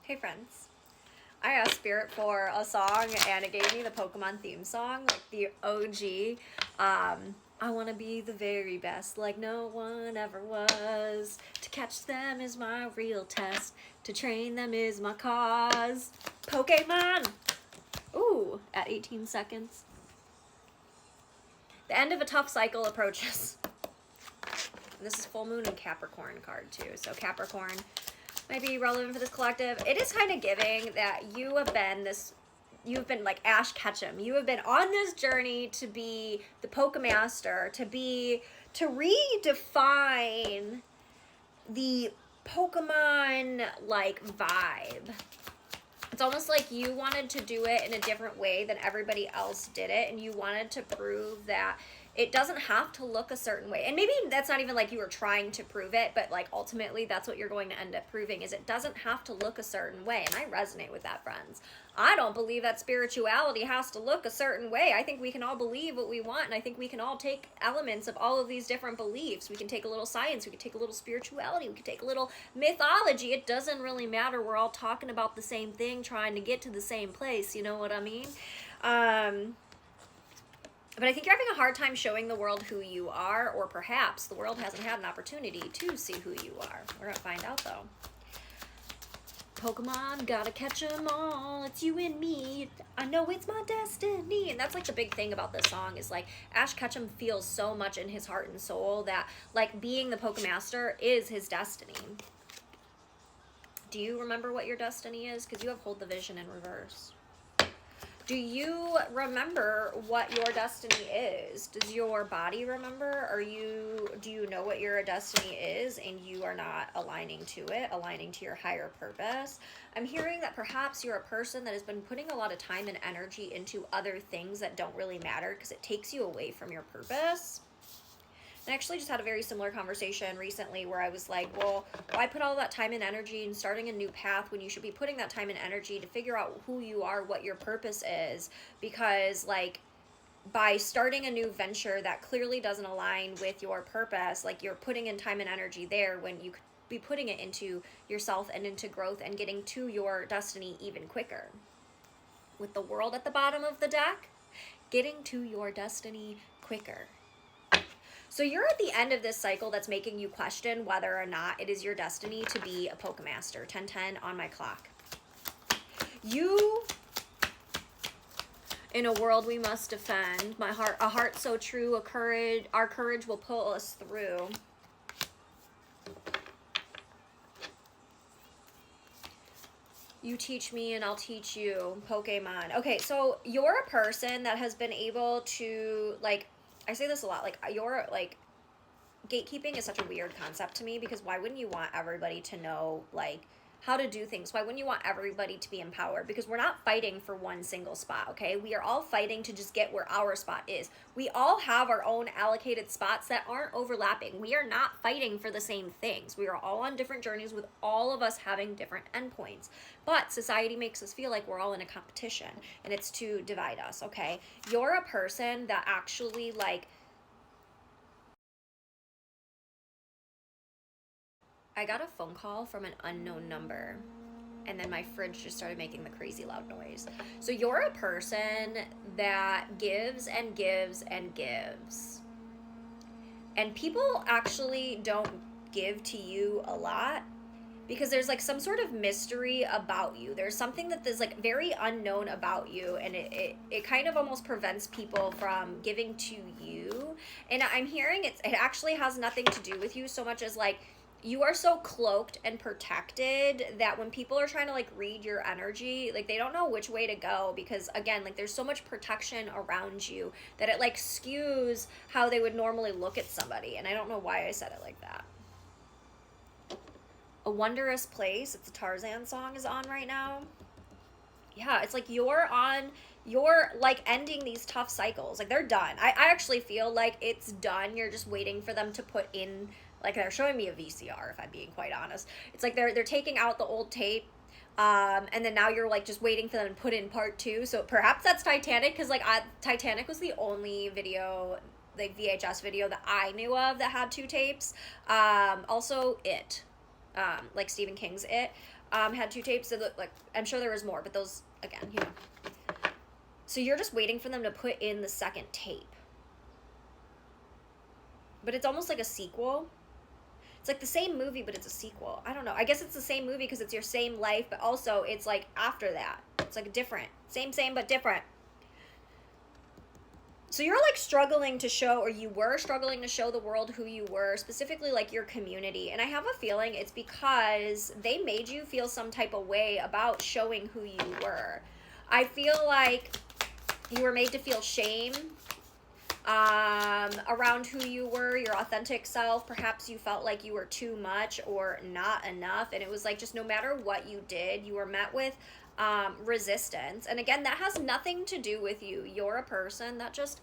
Hey friends. I asked Spirit for a song and it gave me the Pokemon theme song, like the OG. I want to be the very best, like no one ever was. To catch them is my real test. To train them is my cause. Pokemon! Ooh, at 18 seconds. The end of a tough cycle approaches. And this is full moon and Capricorn card too. So Capricorn might be relevant for this collective. It is kind of giving that you've been like Ash Ketchum. You have been on this journey to be the Pokemaster, to redefine the Pokemon like vibe. It's almost like you wanted to do it in a different way than everybody else did it, and you wanted to prove that it doesn't have to look a certain way. And maybe that's not even like you were trying to prove it, but like ultimately that's what you're going to end up proving, is it doesn't have to look a certain way. And I resonate with that, friends. I don't believe that spirituality has to look a certain way. I think we can all believe what we want, and I think we can all take elements of all of these different beliefs. We can take a little science, we can take a little spirituality, we can take a little mythology. It doesn't really matter. We're all talking about the same thing, trying to get to the same place. You know what I mean? But I think you're having a hard time showing the world who you are, or perhaps the world hasn't had an opportunity to see who you are. We're going to find out, though. Pokemon, gotta catch 'em all. It's you and me. I know it's my destiny. And that's like the big thing about this song is like Ash Ketchum feels so much in his heart and soul that like being the Pokemaster is his destiny. Do you remember what your destiny is? Because you have Hold the Vision in reverse. Do you remember what your destiny is? Does your body remember? Do you know what your destiny is and you are not aligning to it, aligning to your higher purpose? I'm hearing that perhaps you're a person that has been putting a lot of time and energy into other things that don't really matter because it takes you away from your purpose. I actually just had a very similar conversation recently where I was like, well, why put all that time and energy in starting a new path when you should be putting that time and energy to figure out who you are, what your purpose is? Because like by starting a new venture that clearly doesn't align with your purpose, like you're putting in time and energy there when you could be putting it into yourself and into growth and getting to your destiny even quicker. With the World at the bottom of the deck, getting to your destiny quicker. So you're at the end of this cycle that's making you question whether or not it is your destiny to be a Pokemaster. 10:10 on my clock. You, in a world we must defend, a heart so true, our courage will pull us through. You teach me and I'll teach you, Pokemon. Okay, so you're a person that has been able to, like, I say this a lot, like, gatekeeping is such a weird concept to me because why wouldn't you want everybody to know, like, how to do things? Why wouldn't you want everybody to be empowered? Because we're not fighting for one single spot, okay? We are all fighting to just get where our spot is. We all have our own allocated spots that aren't overlapping. We are not fighting for the same things. We are all on different journeys with all of us having different endpoints. But society makes us feel like we're all in a competition and it's to divide us, okay? You're a person that actually, like, I got a phone call from an unknown number and then my fridge just started making the crazy loud noise. So you're a person that gives and gives and gives. And people actually don't give to you a lot because there's like some sort of mystery about you. There's something that is like very unknown about you, and it kind of almost prevents people from giving to you. And I'm hearing it actually has nothing to do with you so much as like you are so cloaked and protected that when people are trying to like read your energy, like they don't know which way to go because again, like there's so much protection around you that it like skews how they would normally look at somebody. And I don't know why I said it like that. A Wondrous Place, it's a Tarzan song, is on right now. Yeah, it's like you're like ending these tough cycles. Like they're done. I actually feel like it's done. You're just waiting for them to put in, like they're showing me a VCR, if I'm being quite honest. It's like they're taking out the old tape, and then now you're like just waiting for them to put in part 2. So perhaps that's Titanic, because like Titanic was the only video, like VHS video that I knew of that had 2 tapes. Also It, like Stephen King's It. had 2 tapes that looked like, I'm sure there was more, but those, again, you know. So you're just waiting for them to put in the second tape. But it's almost like a sequel. It's like the same movie, but it's a sequel. I don't know. I guess it's the same movie because it's your same life, but also it's like after that. It's like different. Same, but different. So you're like struggling to show, or you were struggling to show the world who you were, specifically like your community. And I have a feeling it's because they made you feel some type of way about showing who you were. I feel like you were made to feel shame around who you were, your authentic self. Perhaps you felt like you were too much or not enough, and it was like just no matter what you did, you were met with resistance. And again, that has nothing to do with you. You're a person that just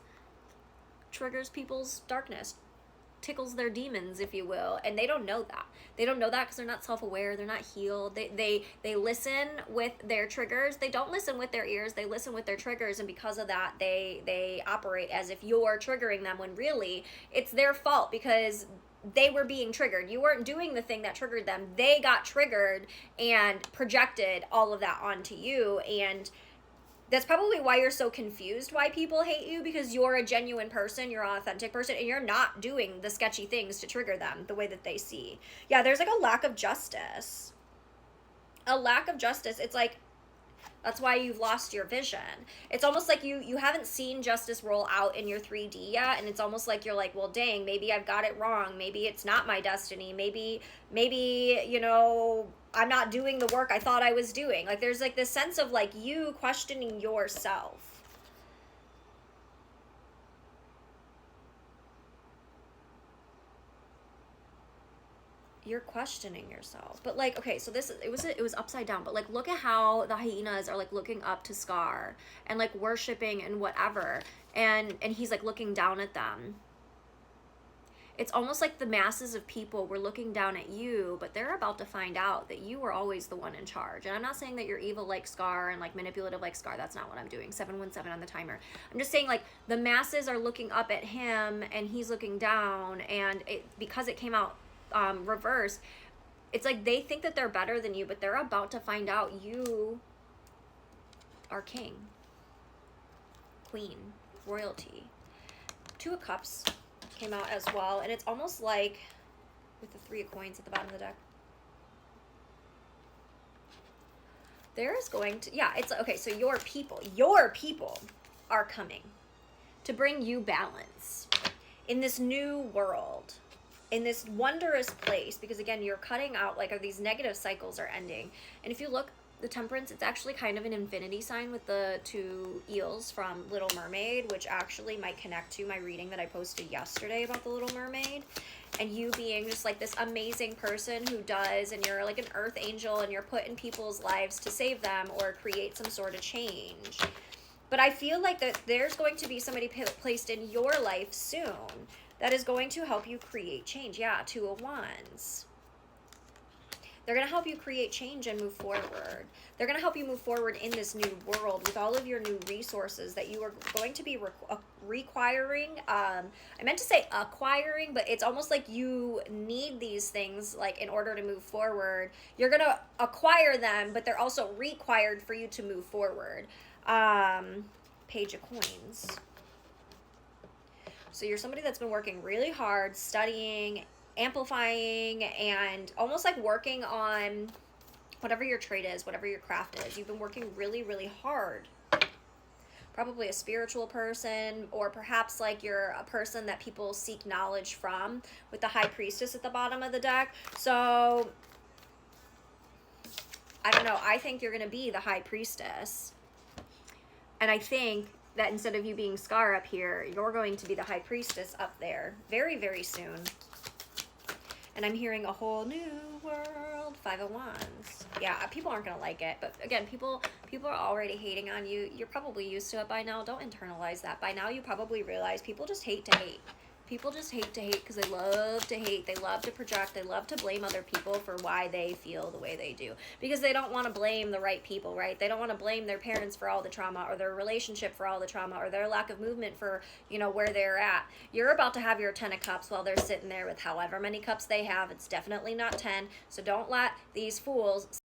triggers people's darkness, tickles their demons, if you will, and they don't know that. They don't know that because they're not self-aware, they're not healed. They listen with their triggers. They don't listen with their ears, they listen with their triggers, and because of that, they operate as if you're triggering them when really it's their fault because they were being triggered. You weren't doing the thing that triggered them. They got triggered and projected all of that onto you, and that's probably why you're so confused why people hate you, because you're a genuine person, you're an authentic person, and you're not doing the sketchy things to trigger them the way that they see. Yeah, there's like a lack of justice. A lack of justice. It's like, that's why you've lost your vision. It's almost like you haven't seen justice roll out in your 3D yet, and it's almost like you're like, well, dang, maybe I've got it wrong. Maybe it's not my destiny. Maybe, you know, I'm not doing the work I thought I was doing. Like, there's like this sense of like you questioning yourself. You're questioning yourself. But like, okay, so this, it was upside down, but like look at how the hyenas are like looking up to Scar and like worshiping and whatever, and he's like looking down at them. It's almost like the masses of people were looking down at you, but they're about to find out that you were always the one in charge. And I'm not saying that you're evil like Scar and like manipulative like Scar. That's not what I'm doing. 717 on the timer. I'm just saying like the masses are looking up at him and he's looking down, and because it came out reverse, it's like they think that they're better than you, but they're about to find out you are king, queen, royalty. 2 of Cups came out as well, and it's almost like with the 3 of Coins at the bottom of the deck, there is going to, yeah, it's okay, so your people are coming to bring you balance in this new world, in this wondrous place, because again, you're cutting out, like, these negative cycles are ending. And if you look, the Temperance, it's actually kind of an infinity sign with the 2 eels from Little Mermaid, which actually might connect to my reading that I posted yesterday about the Little Mermaid, and you being just like this amazing person who does, and you're like an earth angel, and you're put in people's lives to save them or create some sort of change. But I feel like that there's going to be somebody placed in your life soon that is going to help you create change. Yeah, 2 of Wands. They're going to help you create change and move forward. They're going to help you move forward in this new world with all of your new resources that you are going to be requiring. I meant to say acquiring, but it's almost like you need these things like in order to move forward. You're going to acquire them, but they're also required for you to move forward. Page of Coins. So you're somebody that's been working really hard, studying, amplifying, and almost like working on whatever your trade is, whatever your craft is. You've been working really, really hard. Probably a spiritual person, or perhaps like you're a person that people seek knowledge from, with the High Priestess at the bottom of the deck. So I don't know. I think you're going to be the High Priestess. And I think that instead of you being Scar up here, you're going to be the High Priestess up there very, very soon. And I'm hearing a whole new world. 5 of Wands. Yeah, people aren't going to like it. But again, people are already hating on you. You're probably used to it by now. Don't internalize that. By now, you probably realize people just hate to hate. People just hate to hate because they love to hate. They love to project. They love to blame other people for why they feel the way they do. Because they don't want to blame the right people, right? They don't want to blame their parents for all the trauma, or their relationship for all the trauma, or their lack of movement for, you know, where they're at. You're about to have your 10 of Cups while they're sitting there with however many cups they have. It's definitely not 10. So don't let these fools